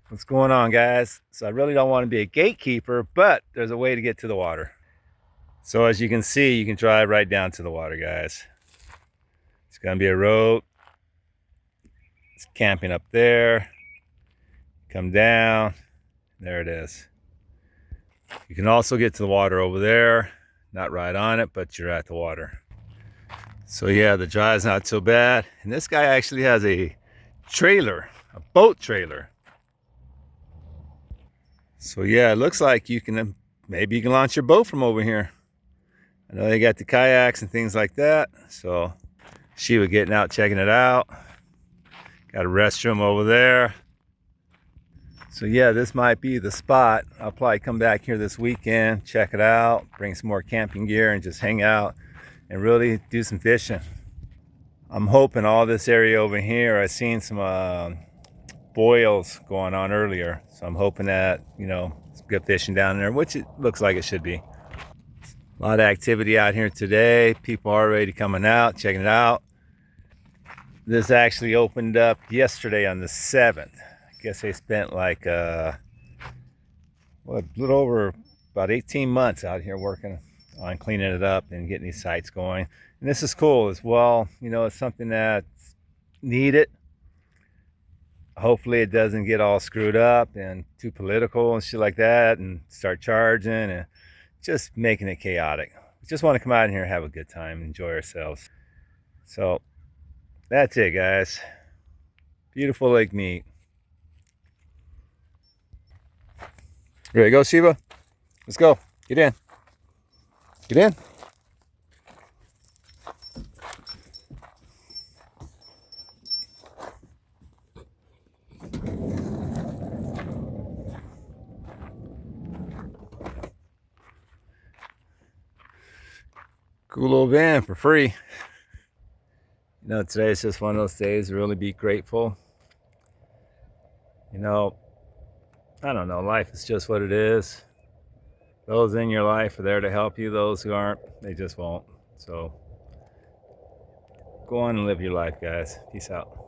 What's going on, guys? So I really don't want to be a gatekeeper, but there's a way to get to the water. So as you can see, you can drive right down to the water, guys. It's gonna be a road. It's camping up there. Come down. There it is. You can also get to the water over there. Not right on it, but you're at the water. So yeah, the drive's not so bad. And this guy actually has a trailer, a boat trailer. So yeah, it looks like you can, maybe you can launch your boat from over here. I know they got the kayaks and things like that. So she was getting out, checking it out. Got a restroom over there. So yeah, this might be the spot. I'll probably come back here this weekend, check it out, bring some more camping gear and just hang out and really do some fishing. I'm hoping all this area over here, I seen some boils going on earlier. So I'm hoping that, some good fishing down there, which it looks like it should be. A lot of activity out here today. People already coming out, checking it out. This actually opened up yesterday on the 7th. I guess they spent like a little over about 18 months out here working on cleaning it up and getting these sites going. And this is cool as well. It's something that's needed. Hopefully it doesn't get all screwed up and too political and shit like that and start charging and just making it chaotic. We just want to come out in here and have a good time, enjoy ourselves. So that's it, guys. Beautiful Lake Mead. Ready to go, Shiva? Let's go. Get in. Get in. Cool little van for free. Today is just one of those days to really be grateful. I don't know, life is just what it is. Those in your life are there to help you. Those who aren't, they just won't. So go on and live your life, guys. Peace out.